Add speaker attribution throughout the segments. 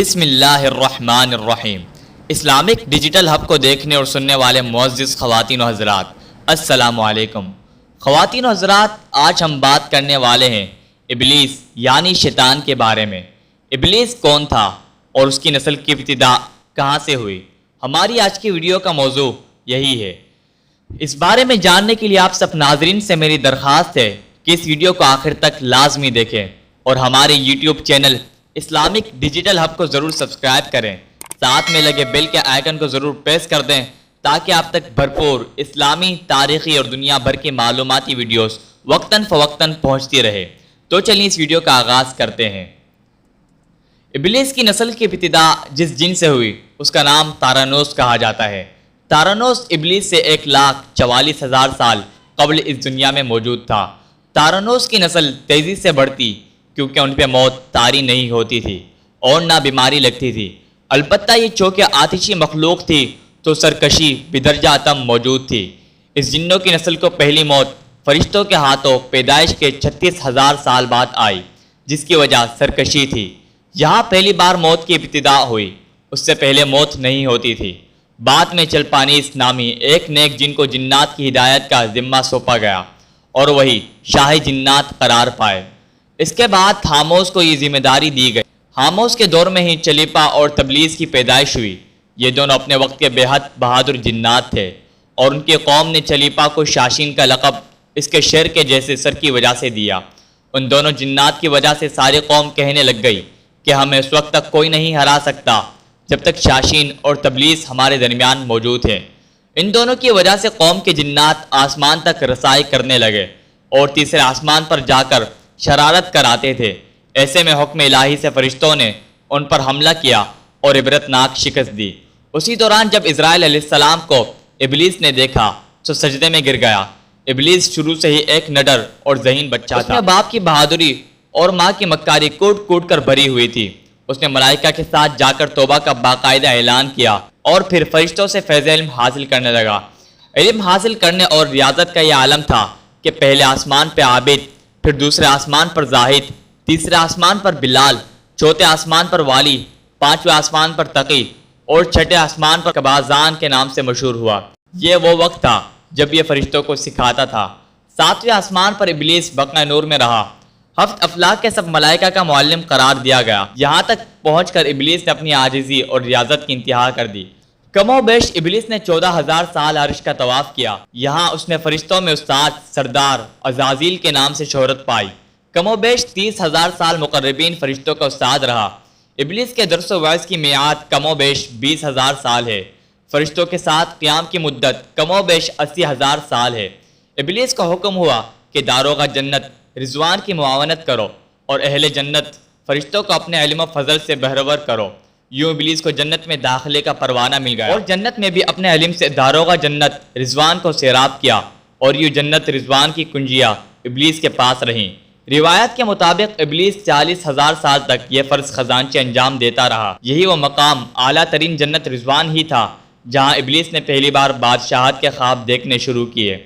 Speaker 1: بسم اللہ الرحمن الرحیم۔ اسلامک ڈیجیٹل ہب کو دیکھنے اور سننے والے معزز خواتین و حضرات، السلام علیکم۔ خواتین و حضرات، آج ہم بات کرنے والے ہیں ابلیس یعنی شیطان کے بارے میں۔ ابلیس کون تھا اور اس کی نسل کی ابتدا کہاں سے ہوئی؟ ہماری آج کی ویڈیو کا موضوع یہی ہے۔ اس بارے میں جاننے کے لیے آپ سب ناظرین سے میری درخواست ہے کہ اس ویڈیو کو آخر تک لازمی دیکھیں اور ہمارے YouTube channel Islamic digital hub کو ضرور سبسکرائب کریں، ساتھ میں لگے بیل کے آئیکن کو ضرور پریس کر دیں تاکہ آپ تک بھرپور اسلامی، تاریخی اور دنیا بھر کی معلوماتی ویڈیوز وقتاً فوقتاً پہنچتی رہے۔ تو چلیے اس ویڈیو کا آغاز کرتے ہیں۔ ابلیس کی نسل کی ابتدا جس جن سے ہوئی اس کا نام تارانوس کہا جاتا ہے۔ تارانوس ابلیس سے 1,44,000 سال قبل اس دنیا میں موجود تھا۔ تارانوس کی نسل تیزی سے بڑھتی کیونکہ ان پہ موت طاری نہیں ہوتی تھی اور نہ بیماری لگتی تھی۔ البتہ یہ چونکہ آتشی مخلوق تھی تو سرکشی بدرجہ اتم موجود تھی۔ اس جنوں کی نسل کو پہلی موت فرشتوں کے ہاتھوں پیدائش کے 36,000 سال بعد آئی، جس کی وجہ سرکشی تھی۔ یہاں پہلی بار موت کی ابتدا ہوئی، اس سے پہلے موت نہیں ہوتی تھی۔ بعد میں چلپانیس نامی ایک نیک جن کو جنات کی ہدایت کا ذمہ سونپا گیا اور وہی شاہ جنات قرار پائے۔ اس کے بعد ہاموس کو یہ ذمہ داری دی گئی۔ ہاموس کے دور میں ہی چلیپا اور تبلیس کی پیدائش ہوئی۔ یہ دونوں اپنے وقت کے بے حد بہادر جنات تھے اور ان کی قوم نے چلیپا کو شاشین کا لقب اس کے شیر کے جیسے سر کی وجہ سے دیا۔ ان دونوں جنات کی وجہ سے ساری قوم کہنے لگ گئی کہ ہمیں اس وقت تک کوئی نہیں ہرا سکتا جب تک شاشین اور تبلیس ہمارے درمیان موجود ہیں۔ ان دونوں کی وجہ سے قوم کے جنات آسمان تک رسائی کرنے لگے اور تیسرے آسمان پر جا کر شرارت کراتے تھے۔ ایسے میں حکم الہی سے فرشتوں نے ان پر حملہ کیا اور عبرتناک شکست دی۔ اسی دوران جب اسرائیل علیہ السلام کو ابلیس نے دیکھا تو سجدے میں گر گیا۔ ابلیس شروع سے ہی ایک نڈر اور ذہین بچہ تھا۔ اس میں باپ کی بہادری اور ماں کی مکاری کوٹ کوٹ کر بھری ہوئی تھی۔ اس نے ملائکہ کے ساتھ جا کر توبہ کا باقاعدہ اعلان کیا اور پھر فرشتوں سے فیض علم حاصل کرنے لگا۔ علم حاصل کرنے اور ریاضت کا یہ عالم تھا کہ پہلے آسمان پہ عابد، پھر دوسرے آسمان پر زاہد، تیسرے آسمان پر بلال، چوتھے آسمان پر والی، پانچویں آسمان پر تقی اور چھٹے آسمان پر کبازان کے نام سے مشہور ہوا۔ یہ وہ وقت تھا جب یہ فرشتوں کو سکھاتا تھا۔ ساتویں آسمان پر ابلیس بقع نور میں رہا۔ ہفت افلاک کے سب ملائکہ کا معلم قرار دیا گیا۔ یہاں تک پہنچ کر ابلیس نے اپنی عاجزی اور ریاضت کی انتہا کر دی۔ کم و بیش ابلیس نے 14,000 سال عرش کا طواف کیا۔ یہاں اس نے فرشتوں میں استاد، سردار، عزازیل کے نام سے شہرت پائی۔ کم و بیش 30,000 سال مقربین فرشتوں کا استاد رہا۔ ابلیس کے درس و وعظ کی میعاد کم و بیش 20,000 سال ہے۔ فرشتوں کے ساتھ قیام کی مدت کم و بیش 80,000 سال ہے۔ ابلیس کا حکم ہوا کہ داروغہ جنت رضوان کی معاونت کرو اور اہل جنت فرشتوں کو اپنے علم و فضل سے بہرور کرو۔ یوں ابلیس کو جنت میں داخلے کا پروانہ مل گیا اور جنت میں بھی اپنے علم سے داروغہ جنت رضوان کو سیراب کیا اور یوں جنت رضوان کی کنجیاں ابلیس کے پاس رہیں۔ روایت کے مطابق ابلیس 40,000 سال تک یہ فرض خزانچے انجام دیتا رہا۔ یہی وہ مقام اعلیٰ ترین جنت رضوان ہی تھا جہاں ابلیس نے پہلی بار بادشاہت کے خواب دیکھنے شروع کیے۔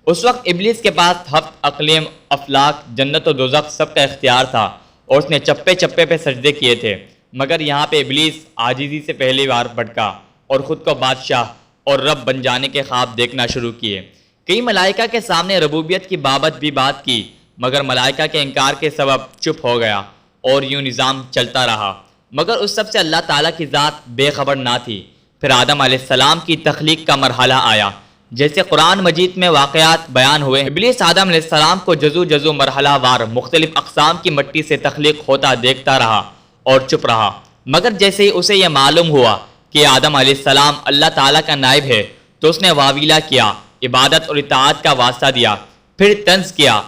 Speaker 1: اس وقت ابلیس کے پاس ہفت اقلیم، افلاک، جنت و دوزخ سب کا اختیار تھا اور اس نے چپے چپے پہ سجدے کیے تھے، مگر یہاں پہ ابلیس عاجزی سے پہلی بار بھٹکا اور خود کو بادشاہ اور رب بن جانے کے خواب دیکھنا شروع کیے۔ کئی ملائکہ کے سامنے ربوبیت کی بابت بھی بات کی، مگر ملائکہ کے انکار کے سبب چپ ہو گیا اور یوں نظام چلتا رہا، مگر اس سب سے اللہ تعالیٰ کی ذات بے خبر نہ تھی۔ پھر آدم علیہ السلام کی تخلیق کا مرحلہ آیا۔ جیسے قرآن مجید میں واقعات بیان ہوئے، ابلیس آدم علیہ السلام کو جزو جزو مرحلہ وار مختلف اقسام کی مٹی سے تخلیق ہوتا دیکھتا رہا اور چپ رہا، مگر جیسے ہی اسے یہ معلوم ہوا کہ آدم علیہ السلام اللہ تعالیٰ کا نائب ہے تو اس نے واویلا کیا، عبادت اور اطاعت کا واسطہ دیا، پھر طنز کیا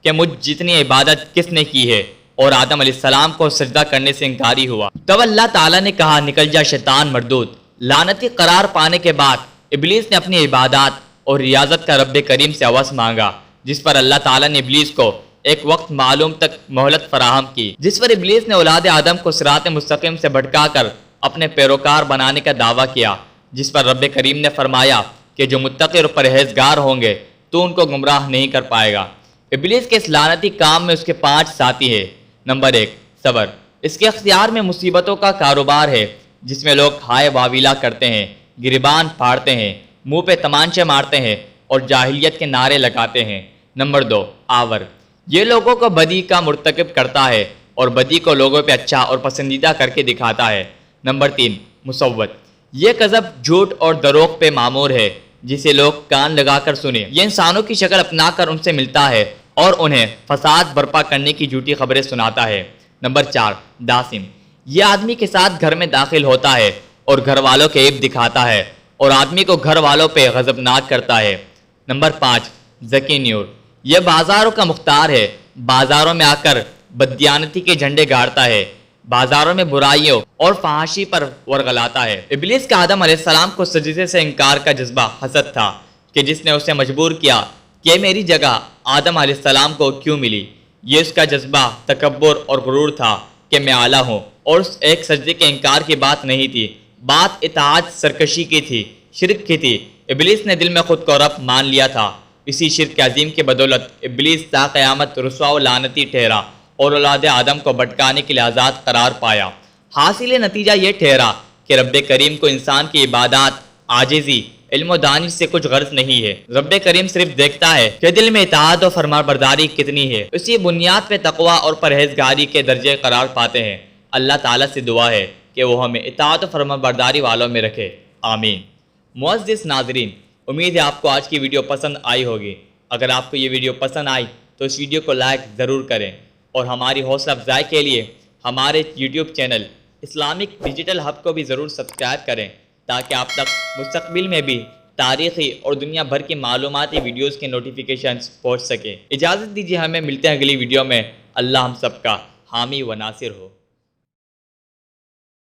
Speaker 1: کہ مجھ جتنی عبادت کس نے کی ہے، اور آدم علیہ السلام کو سجدہ کرنے سے انکاری ہوا۔ تب اللہ تعالیٰ نے کہا، نکل جا شیطان مردود۔ لعنتی قرار پانے کے بعد ابلیس نے اپنی عبادات اور ریاضت کا رب کریم سے عوض مانگا، جس پر اللہ تعالیٰ نے ابلیس کو ایک وقت معلوم تک مہلت فراہم کی، جس پر ابلیس نے اولاد آدم کو صراط مستقیم سے بھٹکا کر اپنے پیروکار بنانے کا دعویٰ کیا، جس پر رب کریم نے فرمایا کہ جو متقی اور پرہیزگار ہوں گے تو ان کو گمراہ نہیں کر پائے گا۔ ابلیس کے اس لعنتی کام میں اس کے 5 ساتھی ہیں۔ نمبر 1 صبر۔ اس کے اختیار میں مصیبتوں کا کاروبار ہے جس میں لوگ ہائے واویلا کرتے ہیں، گریبان پھاڑتے ہیں، منہ پہ تمانچے مارتے ہیں اور جاہلیت کے نعرے لگاتے ہیں۔ نمبر 2، آور، یہ لوگوں کو بدی کا مرتکب کرتا ہے اور بدی کو لوگوں پہ اچھا اور پسندیدہ کر کے دکھاتا ہے۔ نمبر 3، مصوت، یہ کذب، جھوٹ اور دروغ پہ معمور ہے جسے لوگ کان لگا کر سنیں۔ یہ انسانوں کی شکل اپنا کر ان سے ملتا ہے اور انہیں فساد برپا کرنے کی جھوٹی خبریں سناتا ہے۔ نمبر 4، داسم، یہ آدمی کے ساتھ گھر میں داخل ہوتا ہے اور گھر والوں کے عیب دکھاتا ہے اور آدمی کو گھر والوں پہ غضبناک کرتا ہے۔ نمبر 5، ذکی نیور، یہ بازاروں کا مختار ہے، بازاروں میں آ کر بددیانتی کے جھنڈے گاڑتا ہے، بازاروں میں برائیوں اور فحاشی پر ورغلاتا ہے۔ ابلیس کا آدم علیہ السلام کو سجدے سے انکار کا جذبہ حسد تھا کہ جس نے اسے مجبور کیا کہ میری جگہ آدم علیہ السلام کو کیوں ملی۔ یہ اس کا جذبہ تکبر اور غرور تھا کہ میں اعلیٰ ہوں، اور اس ایک سجدے کے انکار کی بات نہیں تھی، بات اطاعت سرکشی کی تھی، شرک کی تھی۔ ابلیس نے دل میں خود کو رب مان لیا تھا۔ اسی شرک عظیم کی بدولت ابلیس تا قیامت رسوا و لعنتی ٹھہرا اور اولاد آدم کو بھٹکانے کے لیے آزاد قرار پایا۔ حاصل نتیجہ یہ ٹھہرا کہ رب کریم کو انسان کی عبادات، عاجزی، علم و دانش سے کچھ غرض نہیں ہے۔ رب کریم صرف دیکھتا ہے کہ دل میں اطاعت و فرمانبرداری کتنی ہے۔ اسی بنیاد پہ تقوی اور پرہیزگاری کے درجے قرار پاتے ہیں۔ اللہ تعالیٰ سے دعا ہے کہ وہ ہمیں اطاعت و فرمانبرداری والوں میں رکھے، آمین۔ معزز ناظرین، امید ہے آپ کو آج کی ویڈیو پسند آئی ہوگی۔ اگر آپ کو یہ ویڈیو پسند آئی تو اس ویڈیو کو لائک ضرور کریں اور ہماری حوصلہ افزائی کے لیے ہمارے YouTube channel Islamic digital hub کو بھی ضرور سبسکرائب کریں تاکہ آپ تک مستقبل میں بھی تاریخی اور دنیا بھر کی معلوماتی ویڈیوز کے نوٹیفیکیشنز پہنچ سکیں۔ اجازت دیجیے، ہمیں ملتے ہیں اگلی ویڈیو میں۔ اللہ ہم سب کا حامی و ناصر ہو۔